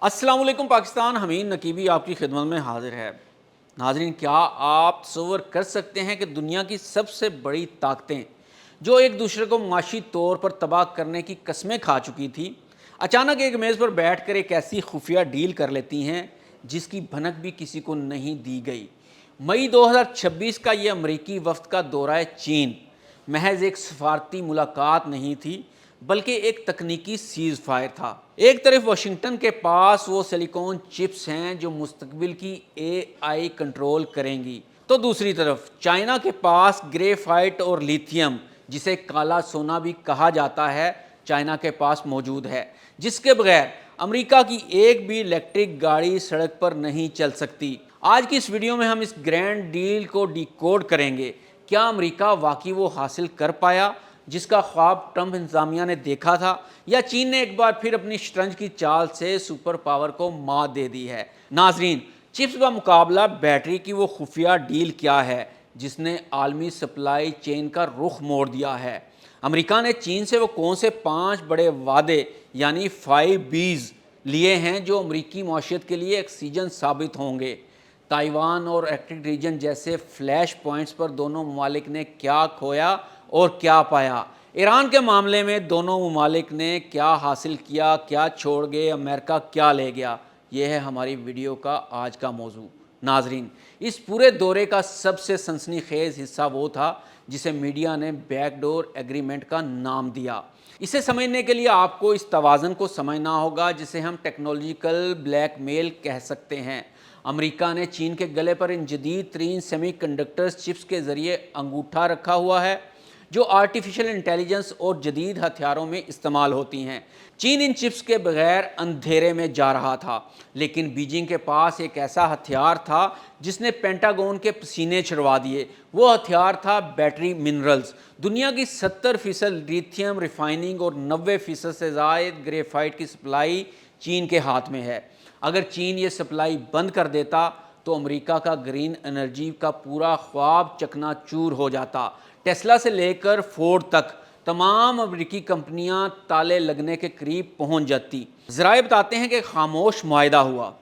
अस्सलाम वालेकुम पाकिस्तान। हमीद नकीबी आपकी खिदमत में हाजिर है। नाजरीन, क्या आप तसव्वुर कर सकते हैं कि दुनिया की सबसे बड़ी ताकतें जो एक दूसरे को माशी तौर पर तबाह करने की कस्में खा चुकी थी, अचानक एक मेज़ पर बैठ कर एक ऐसी खुफिया डील कर लेती हैं जिसकी भनक भी किसी को नहीं दी गई। मई 2026 का ये अमरीकी वफ्द का दौरा चीन महज एक सफारती मुलाकात नहीं थी, बल्कि एक तकनीकी सीज़ फायर था। एक तरफ वाशिंगटन के पास वो सिलिकॉन चिप्स हैं जो मुस्तकबिल की एआई कंट्रोल करेंगी, तो दूसरी तरफ चाइना के पास ग्रेफाइट और लिथियम, जिसे काला सोना भी कहा जाता है, चाइना के पास मौजूद है, जिसके बगैर अमेरिका की एक भी इलेक्ट्रिक गाड़ी सड़क पर नहीं चल सकती। आज की इस वीडियो में हम इस ग्रैंड डील को डिकोड करेंगे। क्या अमेरिका वाकई वो हासिल कर पाया जिसका ख्वाब ट्रंप इंतजामिया ने देखा था, या चीन ने एक बार फिर अपनी शतरंज की चाल से सुपर पावर को मात दे दी है? नाजरीन, चिप्स का मुकाबला बैटरी की वो खुफिया डील क्या है जिसने आलमी सप्लाई चेन का रुख मोड़ दिया है? अमेरिका ने चीन से वो कौन से 5 बड़े वादे यानी 5 Bs लिए हैं जो अमेरिकी मौशियत के लिए ऑक्सीजन साबित होंगे? ताइवान और आर्कटिक रीजन जैसे फ्लैश पॉइंट्स पर दोनों ममालिक ने क्या खोया और क्या पाया? ईरान के मामले में दोनों ममालिक ने क्या हासिल किया, क्या छोड़ गए, अमेरिका क्या ले गया? यह है हमारी वीडियो का आज का मौजू। नाजरीन, इस पूरे दौरे का सबसे सनसनीखेज हिस्सा वो था जिसे मीडिया ने बैकडोर एग्रीमेंट का नाम दिया। इसे समझने के लिए आपको इस तवाज़न को समझना होगा जिसे हम टेक्नोलॉजिकल ब्लैकमेल कह सकते हैं। अमेरिका ने चीन के गले पर इन जदीद तरीन सेमीकंडक्टर्स चिप्स के ज़रिए अंगूठा रखा हुआ है जो आर्टिफिशियल इंटेलिजेंस और जदीद हथियारों में इस्तेमाल होती हैं। चीन इन चिप्स के बगैर अंधेरे में जा रहा था, लेकिन बीजिंग के पास एक ऐसा हथियार था जिसने पेंटागन के पसीने छुड़वा दिए। वो हथियार था बैटरी मिनरल्स। दुनिया की 70% लिथियम रिफाइनिंग और 90% से ज़ायद ग्रेफाइट की सप्लाई चीन के हाथ में है। अगर चीन ये सप्लाई बंद कर देता तो अमेरिका का ग्रीन एनर्जी का पूरा ख्वाब चकनाचूर हो जाता। टेस्ला से लेकर फोर्ड तक तमाम अमेरिकी कंपनियां ताले लगने के करीब पहुंच जाती। ज़राए बताते हैं कि खामोश मुआहदा हुआ।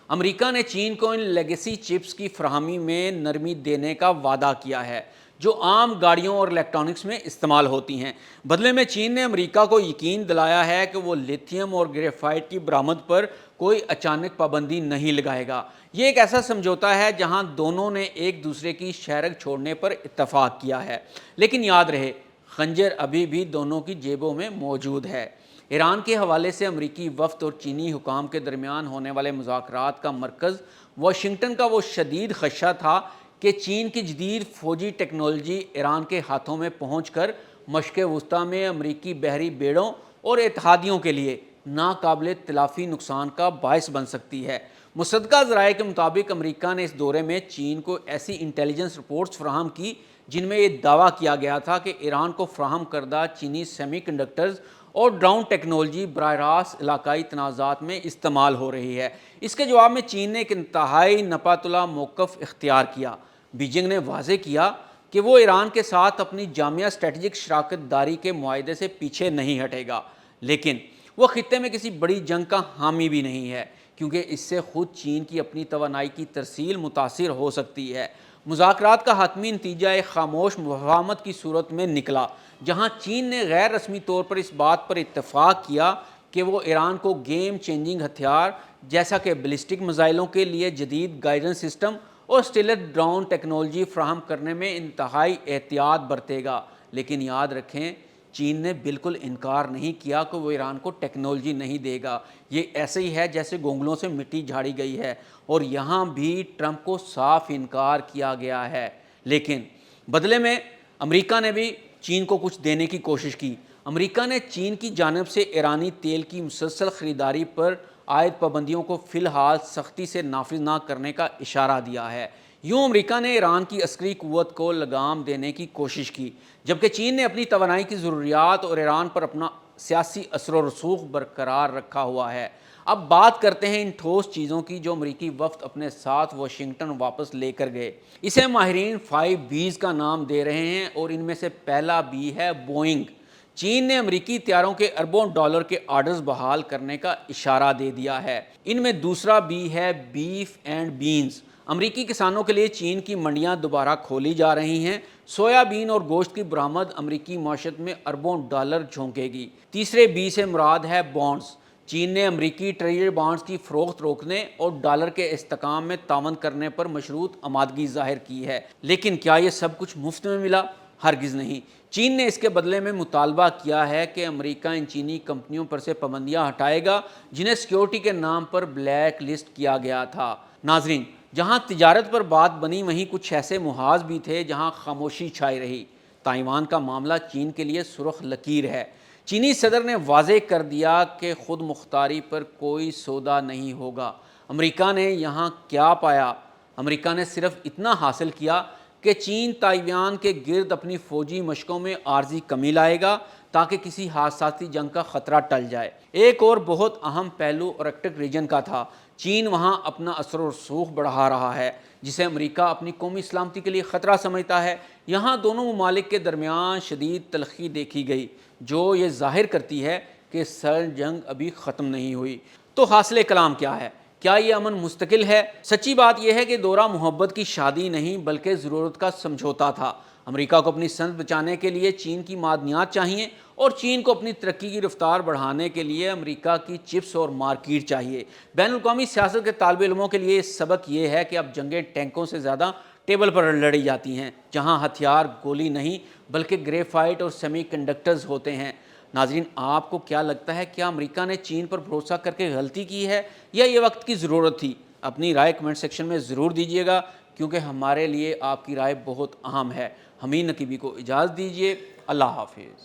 अमेरिका ने चीन को इन लेगेसी चिप्स की फराहमी में नरमी देने का वादा किया है जो आम गाड़ियों और इलेक्ट्रॉनिक्स में इस्तेमाल होती हैं। बदले में चीन ने अमेरिका को यकीन दिलाया है कि वो लिथियम और ग्रेफाइट की बरामद पर कोई अचानक पाबंदी नहीं लगाएगा। ये एक ऐसा समझौता है जहां दोनों ने एक दूसरे की शहरक छोड़ने पर इत्तफाक किया है, लेकिन याद रहे खंजर अभी भी दोनों की जेबों में मौजूद है। ईरान के हवाले से अमरीकी वफ्द और चीनी हुकाम के दरमियान होने वाले मुज़ाकरात का मरकज़ वाशिंगटन का वो शदीद खदशा था कि चीन की जदीद फ़ौजी टेक्नोलॉजी ईरान के हाथों में पहुँच कर मशक़ वस्ता में अमरीकी बहरी बेड़ों और इत्तेहादियों के लिए नाकाबिल तलाफ़ी नुकसान का बायस बन सकती है। मुसद्दक़ा ज़राए के मुताबिक अमेरिका ने इस दौरे में चीन को ऐसी इंटेलिजेंस रिपोर्ट्स फराहम की जिनमें यह दावा किया गया था कि ईरान को फराहम करदा चीनी सेमीकंडक्टर्स और ड्रोन टेक्नोलॉजी बराह रास्त इलाकाई तनाज़ात में इस्तेमाल हो रही है। इसके जवाब में चीन ने एक इंतहाई नपातुला मौक़िफ़ इख्तियार किया। बीजिंग ने वाज़ेह किया कि वो ईरान के साथ अपनी जामिया स्ट्रेटजिक शराकत दारी के मुआहदे से पीछे नहीं हटेगा, लेकिन वो खित्ते में किसी बड़ी जंग का हामी भी नहीं है, क्योंकि इससे खुद चीन की अपनी तवानाई की तरसील मुतासिर हो सकती है। मुज़ाकरात का हतमी नतीजा एक खामोश मुफाहमत की सूरत में निकला, जहाँ चीन ने गैर रस्मी तौर पर इस बात पर इत्तफाक किया कि वो ईरान को गेम चेंजिंग हथियार जैसा कि बैलिस्टिक मिसाइलों के लिए जदीद गाइडेंस सिस्टम और स्टिलर ड्रोन टेक्नोलॉजी फ्राहम करने में इंतहाई एहतियात बरतेगा। लेकिन याद रखें, चीन ने बिल्कुल इनकार नहीं किया कि वो ईरान को टेक्नोलॉजी नहीं देगा। ये ऐसे ही है जैसे गोंगलों से मिट्टी झाड़ी गई है, और यहाँ भी ट्रंप को साफ इनकार किया गया है। लेकिन बदले में अमेरिका ने भी चीन को कुछ देने की कोशिश की। अमेरिका ने चीन की जानिब से ईरानी तेल की मुसलसल ख़रीदारी पर आयद पाबंदियों को फ़िलहाल सख्ती से नाफिज ना करने का इशारा दिया है। यूँ अमेरिका ने ईरान की अस्करी क़ुव्वत को लगाम देने की कोशिश की, जबकि चीन ने अपनी तवानाई की ज़रूरियात और ईरान पर अपना सियासी असर व रसूख बरकरार रखा हुआ है। अब बात करते हैं इन ठोस चीज़ों की जो अमरीकी वफ्द अपने साथ वाशिंगटन वापस लेकर गए। इसे माहिरीन 5 Bs का नाम दे रहे हैं, और इनमें से पहला बी है बोइंग। چین نے امریکی طیاروں کے اربوں ڈالر کے آرڈرز بحال کرنے کا اشارہ دے دیا ہے۔ ان میں دوسرا بی ہے بیف اینڈ بینز۔ امریکی کسانوں کے لیے چین کی منڈیاں دوبارہ کھولی جا رہی ہیں۔ سویا بین اور گوشت کی برآمد امریکی معیشت میں اربوں ڈالر جھونکے گی۔ تیسرے بی سے مراد ہے بانڈز۔ چین نے امریکی ٹریجری بانڈز کی فروخت روکنے اور ڈالر کے استحکام میں تعاون کرنے پر مشروط آمادگی ظاہر کی ہے، لیکن کیا یہ سب کچھ مفت میں ملا؟ ہرگز نہیں۔ چین نے اس کے بدلے میں مطالبہ کیا ہے کہ امریکہ ان چینی کمپنیوں پر سے پابندیاں ہٹائے گا جنہیں سیکیورٹی کے نام پر بلیک لسٹ کیا گیا تھا۔ ناظرین، جہاں تجارت پر بات بنی وہیں کچھ ایسے محاذ بھی تھے جہاں خاموشی چھائی رہی۔ تائیوان کا معاملہ چین کے لیے سرخ لکیر ہے۔ چینی صدر نے واضح کر دیا کہ خود مختاری پر کوئی سودا نہیں ہوگا۔ امریکہ نے یہاں کیا پایا؟ امریکہ نے صرف اتنا حاصل کیا کہ چین تائیوان کے گرد اپنی فوجی مشقوں میں عارضی کمی لائے گا تاکہ کسی حادثاتی جنگ کا خطرہ ٹل جائے۔ ایک اور بہت اہم پہلو آرکٹک ریجن کا تھا۔ چین وہاں اپنا اثر و رسوخ بڑھا رہا ہے، جسے امریکہ اپنی قومی سلامتی کے لیے خطرہ سمجھتا ہے۔ یہاں دونوں ممالک کے درمیان شدید تلخی دیکھی گئی، جو یہ ظاہر کرتی ہے کہ سرد جنگ ابھی ختم نہیں ہوئی۔ تو حاصل کلام کیا ہے؟ کیا یہ امن مستقل ہے؟ سچی بات یہ ہے کہ دورہ محبت کی شادی نہیں بلکہ ضرورت کا سمجھوتا تھا۔ امریکہ کو اپنی صنعت بچانے کے لیے چین کی معدنیات چاہیے، اور چین کو اپنی ترقی کی رفتار بڑھانے کے لیے امریکہ کی چپس اور مارکیٹ چاہیے۔ بین الاقوامی سیاست کے طالب علموں کے لیے سبق یہ ہے کہ اب جنگیں ٹینکوں سے زیادہ ٹیبل پر لڑی جاتی ہیں، جہاں ہتھیار گولی نہیں بلکہ گریفائٹ اور سیمی کنڈکٹرز ہوتے ہیں۔ ناظرین، آپ کو کیا لگتا ہے، کیا امریکہ نے چین پر بھروسہ کر کے غلطی کی ہے یا یہ وقت کی ضرورت تھی؟ اپنی رائے کمنٹ سیکشن میں ضرور دیجیے گا، کیونکہ ہمارے لیے آپ کی رائے بہت اہم ہے۔ حمید نقیبی کو اجازت دیجیے۔ اللہ حافظ۔